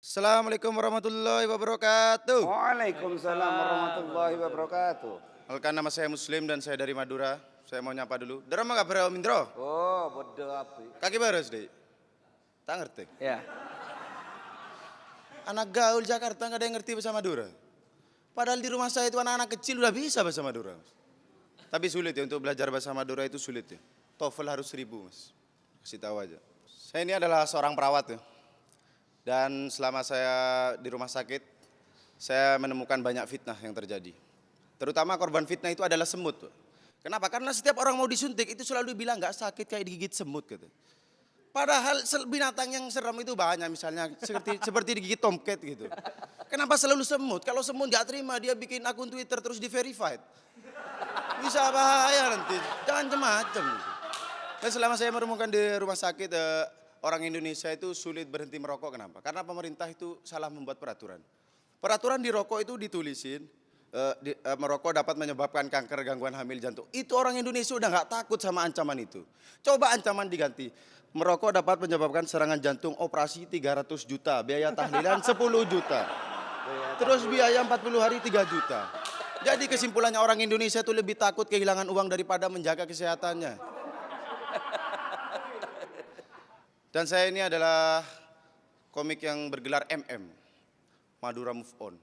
Assalamualaikum warahmatullahi wabarakatuh. Waalaikumsalam warahmatullahi wabarakatuh. Perkenalkan, nama saya Muslim dan saya dari Madura. Saya mau nyapa dulu. Dara mah kabar Om Indro? Oh, bodoh api. Kaki baris deh. Tak ngerti. Ya. Anak gaul Jakarta nggak ada yang ngerti bahasa Madura. Padahal di rumah saya itu anak-anak kecil udah bisa bahasa Madura. Tapi sulit ya untuk belajar bahasa Madura, itu sulit ya. TOEFL harus 1000 mas. Kasih tahu aja. Saya ini adalah seorang perawat ya. Dan selama saya di rumah sakit, saya menemukan banyak fitnah yang terjadi. Terutama korban fitnah itu adalah semut. Kenapa? Karena setiap orang mau disuntik itu selalu bilang nggak sakit kayak digigit semut gitu. Padahal binatang yang serem itu banyak, misalnya seperti digigit tomcat gitu. Kenapa selalu semut? Kalau semut nggak terima, dia bikin akun Twitter terus di-verified. Bisa bahaya nanti, jangan macam-macam. Dan selama saya menemukan di rumah sakit, orang Indonesia itu sulit berhenti merokok. Kenapa? Karena pemerintah itu salah membuat peraturan. Peraturan di rokok itu ditulisin, merokok dapat menyebabkan kanker, gangguan hamil, jantung. Itu orang Indonesia udah nggak takut sama ancaman itu. Coba ancaman diganti. Merokok dapat menyebabkan serangan jantung, operasi 300 juta, biaya tahlilan 10 juta. Terus biaya 40 hari 3 juta. Jadi kesimpulannya orang Indonesia itu lebih takut kehilangan uang daripada menjaga kesehatannya. Dan saya ini adalah komik yang bergelar MM, Madura Move On.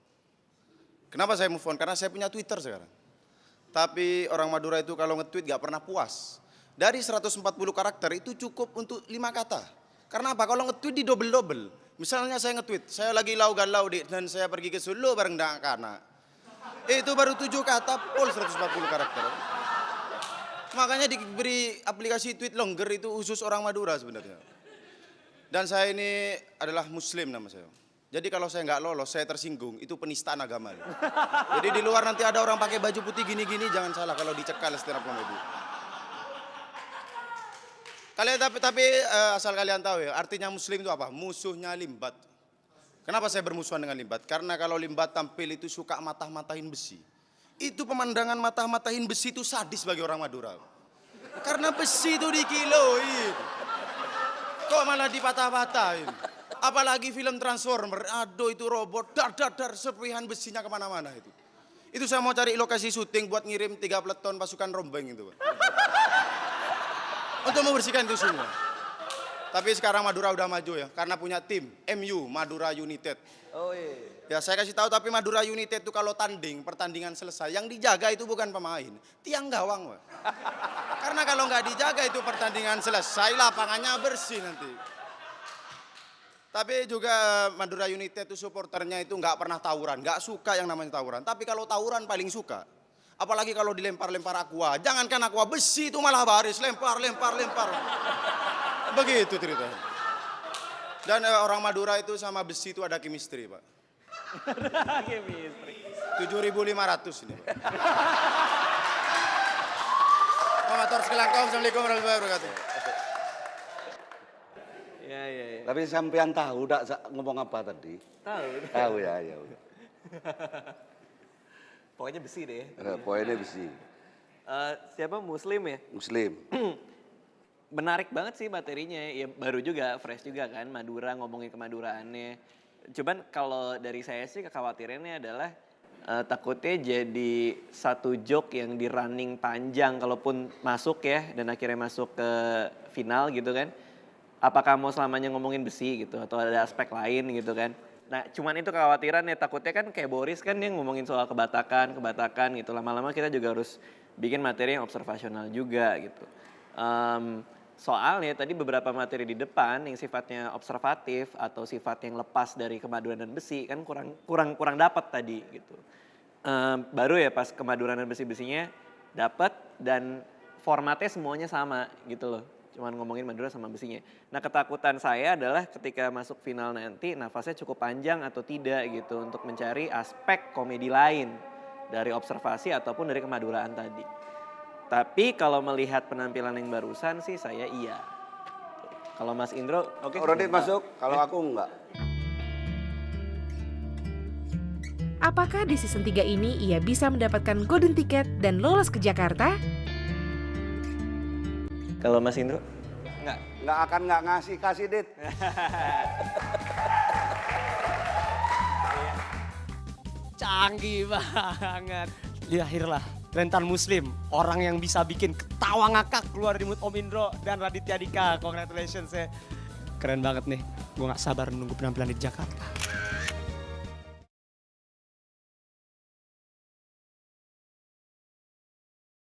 Kenapa saya move on? Karena saya punya Twitter sekarang. Tapi orang Madura itu kalau nge-tweet gak pernah puas. Dari 140 karakter itu cukup untuk 5 kata. Karena apa? Kalau nge-tweet di double-double. Misalnya saya nge-tweet, saya lagi galau dan saya pergi ke Solo bareng dengan anak. Itu baru 7 kata, full 140 karakter. Makanya diberi aplikasi tweet longer itu khusus orang Madura sebenarnya. Dan saya ini adalah Muslim nama saya. Jadi kalau saya nggak lolos, saya tersinggung, itu penistaan agama. Jadi di luar nanti ada orang pakai baju putih gini-gini, jangan salah kalau dicekal stand up comedy. Asal kalian tahu ya, artinya Muslim itu apa? Musuhnya limbat. Kenapa saya bermusuhan dengan limbat? Karena kalau limbat tampil itu suka matah-matahin besi. Itu pemandangan matah-matahin besi itu sadis bagi orang Madura. Karena besi itu dikiloin. Kok malah dipatah-patahin? Apalagi film Transformer, aduh itu robot, dar, serpihan besinya kemana-mana itu. Itu saya mau cari lokasi syuting buat ngirim 3 peleton pasukan rombeng itu, Pak. Untuk membersihkan itu semua. Tapi sekarang Madura udah maju ya, karena punya tim, MU, Madura United. Oh iya. Ya saya kasih tahu, tapi Madura United itu kalau pertandingan selesai, yang dijaga itu bukan pemain, tiang gawang, Pak. Karena kalau nggak dijaga itu pertandingan selesai, lapangannya bersih nanti. Tapi juga Madura United itu supporternya itu nggak pernah tawuran, nggak suka yang namanya tawuran. Tapi kalau tawuran paling suka. Apalagi kalau dilempar-lempar aqua. Jangankan aqua, besi itu malah baris, lempar. Begitu ceritanya. Dan orang Madura itu sama besi itu ada chemistry, Pak. Chemistry. 7.500 ini, Pak. Motor Selangkau, Assalamualaikum warahmatullahi wabarakatuh. Ya. Tapi sampean tahu tak ngomong apa tadi? Tahu. Tahu ya, ya udah. Pokoknya besi deh. Poinnya besi. Siapa Muslim ya? Muslim. Menarik banget sih materinya. Ya baru juga, fresh juga kan. Madura, ngomongin kemaduraannya. Cuman kalau dari saya sih kekhawatirannya adalah takutnya jadi satu joke yang di running panjang kalaupun masuk ya, dan akhirnya masuk ke final gitu kan. Apakah mau selamanya ngomongin besi gitu atau ada aspek lain gitu kan. Nah cuman itu kekhawatiran ya, takutnya kan kayak Boris kan yang ngomongin soal kebatakan gitu. Lama-lama kita juga harus bikin materi yang observasional juga gitu. Soalnya tadi beberapa materi di depan yang sifatnya observatif atau sifat yang lepas dari kemaduran dan besi kan kurang dapat tadi gitu. Baru ya pas kemaduran dan besi-besinya dapat dan formatnya semuanya sama gitu loh. Cuman ngomongin Madura sama besinya. Nah ketakutan saya adalah ketika masuk final nanti nafasnya cukup panjang atau tidak gitu untuk mencari aspek komedi lain dari observasi ataupun dari kemaduraan tadi. Tapi kalau melihat penampilan yang barusan sih saya iya. Kalau Mas Indro oke. Rodit masuk, kalau aku enggak. Apakah di season 3 ini ia bisa mendapatkan golden ticket dan lolos ke Jakarta? Kalau Mas Indro? Nggak akan nggak kasih Dit. canggih banget. Lahirlah Rentan Muslim, orang yang bisa bikin ketawa ngakak keluar dari mood Om Indro dan Raditya Dika. Congratulations ya. Keren banget nih, gue gak sabar nunggu penampilan di Jakarta.